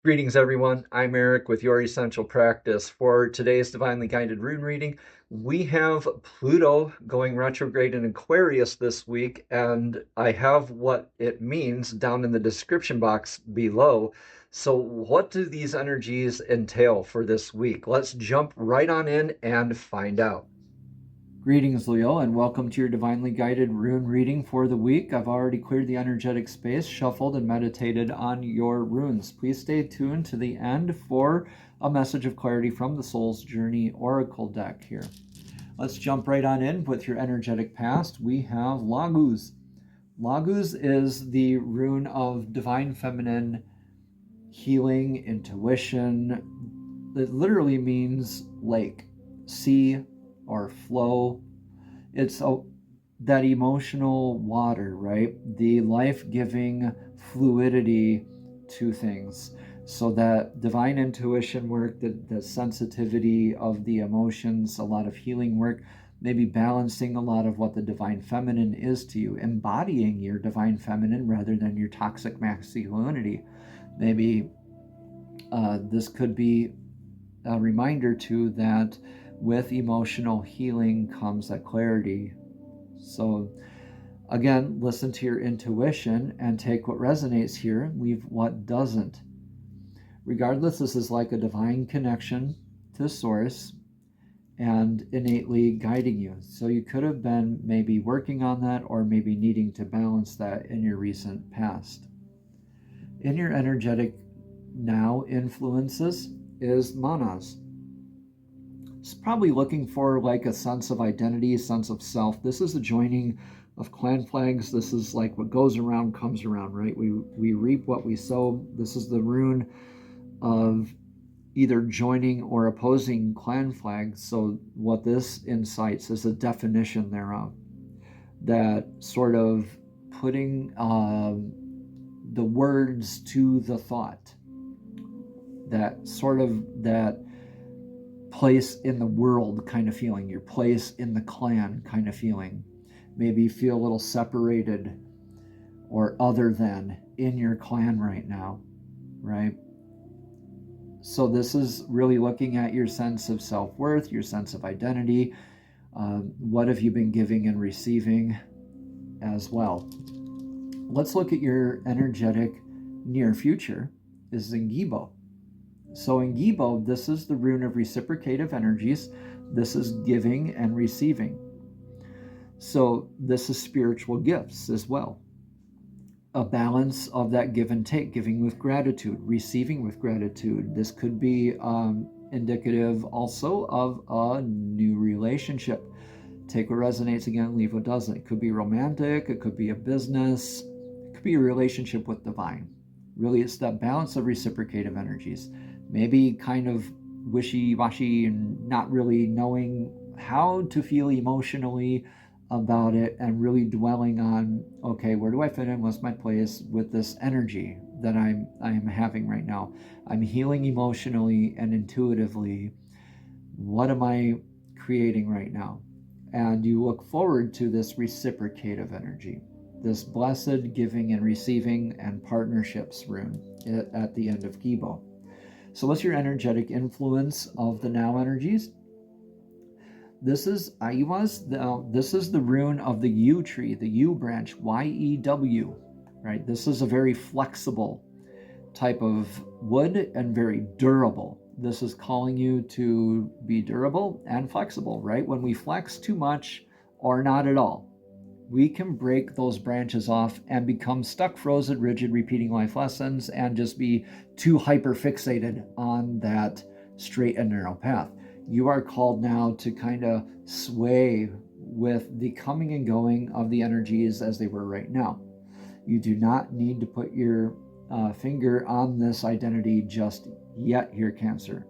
Greetings, everyone. I'm Eric with Your Essential Practice. For today's Divinely Guided Rune reading, we have Pluto going retrograde in Aquarius this week, and I have what it means down in the description box below. So what do these energies entail for this week? Let's jump right on in and find out. Greetings, Leo, and welcome to your Divinely Guided Rune reading for the week. I've already cleared the energetic space, shuffled, and meditated on your runes. Please stay tuned to the end for a message of clarity from the Soul's Journey Oracle deck here. Let's jump right on in with your energetic past. We have Laguz. Laguz is the rune of divine feminine healing, intuition. It literally means lake, sea, or flow. It's that emotional water, right? The life-giving fluidity to things. So that divine intuition work, the sensitivity of the emotions, a lot of healing work, maybe balancing a lot of what the divine feminine is to you, embodying your divine feminine rather than your toxic masculinity. Maybe this could be a reminder too that with emotional healing comes that clarity. So again, listen to your intuition and take what resonates here, leave what doesn't. Regardless, this is like a divine connection to source and innately guiding you. So you could have been maybe working on that or maybe needing to balance that in your recent past. In your energetic now influences is Manas. It's probably looking for like a sense of identity, a sense of self. This is the joining of clan flags. This is like what goes around comes around, right? We reap what we sow. This is the rune of either joining or opposing clan flags. So what this incites is a definition thereof, that sort of putting the words to the thought, that sort of that place in the world kind of feeling, your place in the clan kind of feeling. Maybe you feel a little separated or other than in your clan right now, right? So this is really looking at your sense of self-worth, your sense of identity. What have you been giving and receiving as well? Let's look at your energetic near future is Zengibo. So in Gibo, this is the rune of reciprocative energies. This is giving and receiving. So this is spiritual gifts as well. A balance of that give and take, giving with gratitude, receiving with gratitude. This could be indicative also of a new relationship. Take what resonates again, leave what doesn't. It could be romantic, it could be a business, it could be a relationship with divine. Really, it's that balance of reciprocative energies. Maybe kind of wishy-washy and not really knowing how to feel emotionally about it and really dwelling on, okay, where do I fit in? What's my place with this energy that I am having right now? I'm healing emotionally and intuitively. What am I creating right now? And you look forward to this reciprocative energy, this blessed giving and receiving and partnerships rune at the end of Gibo. So what's your energetic influence of the now energies? This is Aiwas. This is the rune of the yew tree, the yew branch, Y-E-W, right? This is a very flexible type of wood and very durable. This is calling you to be durable and flexible, right? When we flex too much or not at all, we can break those branches off and become stuck, frozen, rigid, repeating life lessons and just be too hyper fixated on that straight and narrow path. You are called now to kind of sway with the coming and going of the energies as they were right now. You do not need to put your finger on this identity just yet here, Cancer.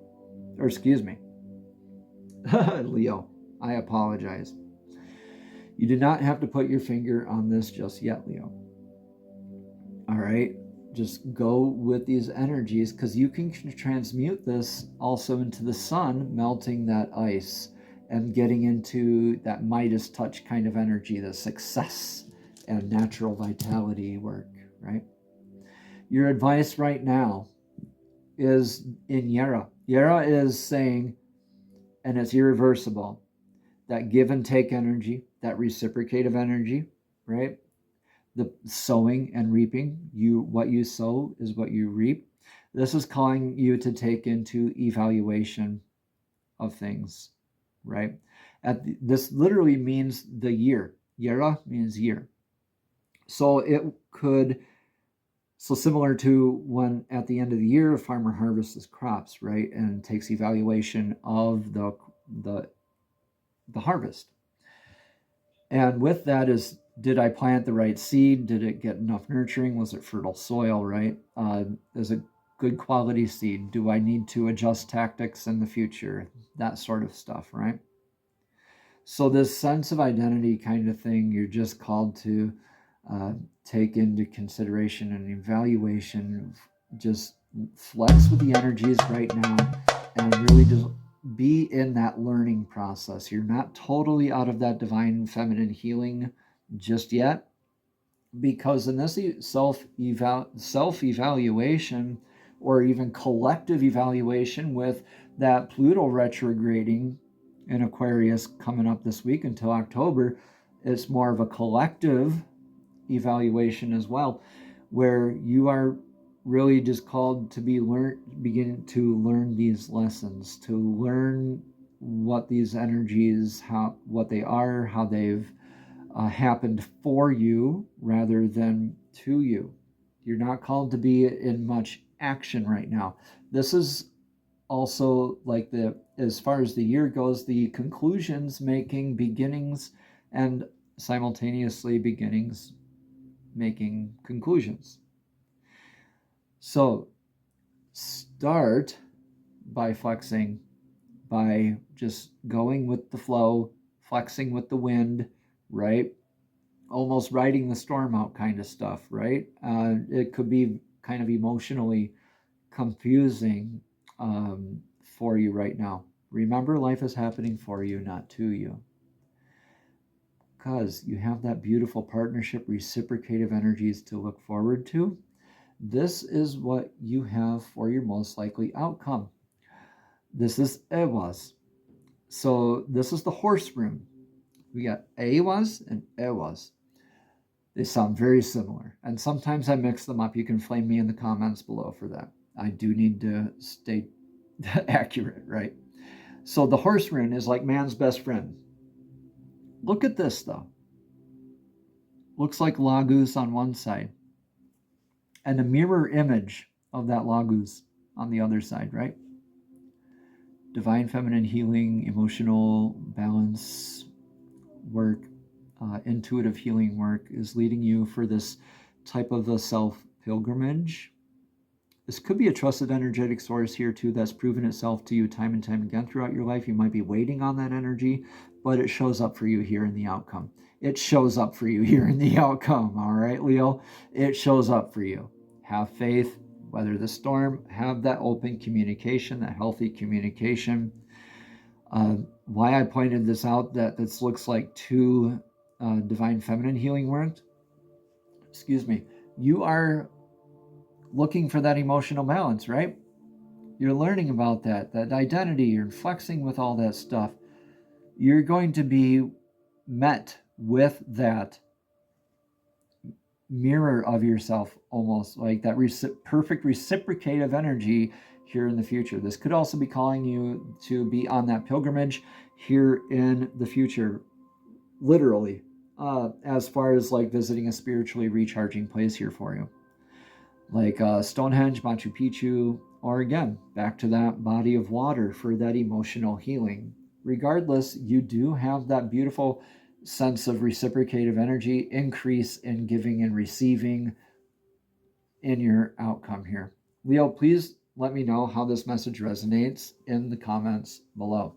Or excuse me, Leo, I apologize. You do not have to put your finger on this just yet, Leo. All right, just go with these energies because you can transmute this also into the sun, melting that ice and getting into that Midas touch kind of energy, the success and natural vitality work, right? Your advice right now is in Yera. Yera is saying, and it's irreversible, that give and take energy, that reciprocative energy, right? The sowing and reaping. What you sow is what you reap. This is calling you to take into evaluation of things, right? This literally means the year. Yera means year. So similar to when at the end of the year a farmer harvests his crops, right, and takes evaluation of the harvest. And with that is, did I plant the right seed? Did it get enough nurturing? Was it fertile soil, right? Is it good quality seed? Do I need to adjust tactics in the future? That sort of stuff, right? So this sense of identity kind of thing, you're just called to take into consideration and evaluation. Just flex with the energies right now and really just be in that learning process. You're not totally out of that divine feminine healing just yet, because in this self-evaluation or even collective evaluation with that Pluto retrograding in Aquarius coming up this week until October, it's more of a collective evaluation as well, where you are really just called to begin to learn these lessons, to learn what these energies, what they are, how they've happened for you rather than to you. You're not called to be in much action right now. This is also like as far as the year goes, the conclusions making beginnings, and simultaneously beginnings making conclusions. So start by flexing, by just going with the flow, flexing with the wind, right? Almost riding the storm out kind of stuff, right? It could be kind of emotionally confusing for you right now. Remember, life is happening for you, not to you. Because you have that beautiful partnership, reciprocative energies to look forward to. This is what you have for your most likely outcome. This is Ewas. So this is the horse rune. We got Ewas and Ewas. They sound very similar. And sometimes I mix them up. You can flame me in the comments below for that. I do need to stay accurate, right? So the horse rune is like man's best friend. Look at this, though. Looks like Lagus on one side, and a mirror image of that Lagus on the other side, right? Divine feminine healing, emotional balance work, intuitive healing work is leading you for this type of a self-pilgrimage. This could be a trusted energetic source here too that's proven itself to you time and time again throughout your life. You might be waiting on that energy, but it shows up for you here in the outcome. It shows up for you here in the outcome, all right, Leo? It shows up for you. Have faith, weather the storm, have that open communication, that healthy communication. Why I pointed this out, that this looks like two divine feminine healing words. Excuse me. You are looking for that emotional balance, right? You're learning about that identity. You're flexing with all that stuff. You're going to be met with that mirror of yourself, almost like that perfect reciprocative energy here in the future. This could also be calling you to be on that pilgrimage here in the future, literally, as far as like visiting a spiritually recharging place here for you, like Stonehenge, Machu Picchu, or again, back to that body of water for that emotional healing. Regardless, you do have that beautiful sense of reciprocative energy, increase in giving and receiving in your outcome here. Leo, please let me know how this message resonates in the comments below.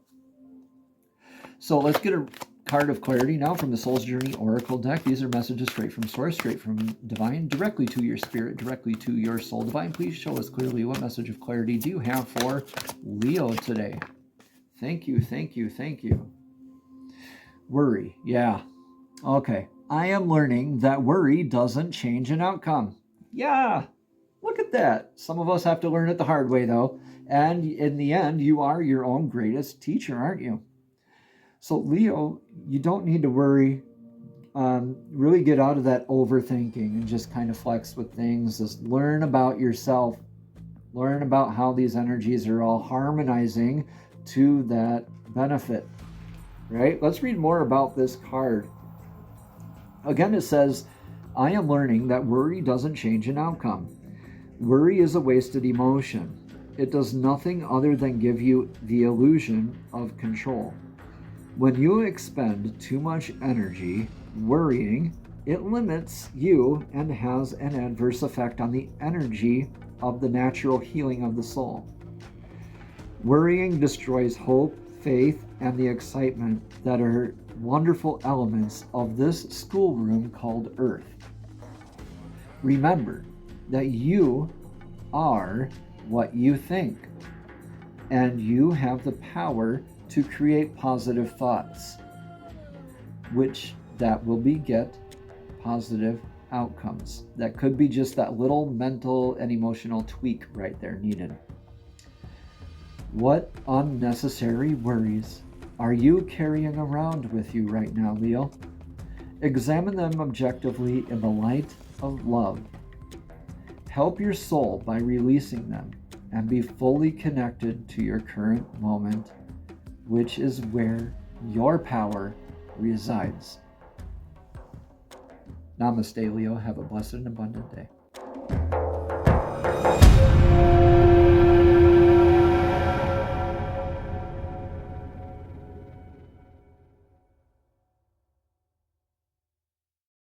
So let's get a card of clarity now from the Soul's Journey Oracle deck. These are messages straight from Source, straight from Divine, directly to your spirit, directly to your soul. Divine, please show us clearly what message of clarity do you have for Leo today. Thank you, thank you, thank you. Worry, yeah. Okay, I am learning that worry doesn't change an outcome. Yeah, Look at that. Some of us have to learn it the hard way, though. And in the end, you are your own greatest teacher, aren't you? So, Leo, you don't need to worry. Really get out of that overthinking and just kind of flex with things. Just learn about yourself. Learn about how these energies are all harmonizing to that benefit, right? Let's read more about this card. Again, it says, I am learning that worry doesn't change an outcome. Worry is a wasted emotion. It does nothing other than give you the illusion of control. When you expend too much energy worrying, it limits you and has an adverse effect on the energy of the natural healing of the soul. Worrying destroys hope, faith, and the excitement that are wonderful elements of this schoolroom called Earth. Remember that you are what you think, and you have the power to create positive thoughts, which that will beget positive outcomes. That could be just that little mental and emotional tweak right there needed. What unnecessary worries are you carrying around with you right now, Leo? Examine them objectively in the light of love. Help your soul by releasing them and be fully connected to your current moment, which is where your power resides. Namaste, Leo. Have a blessed and abundant day.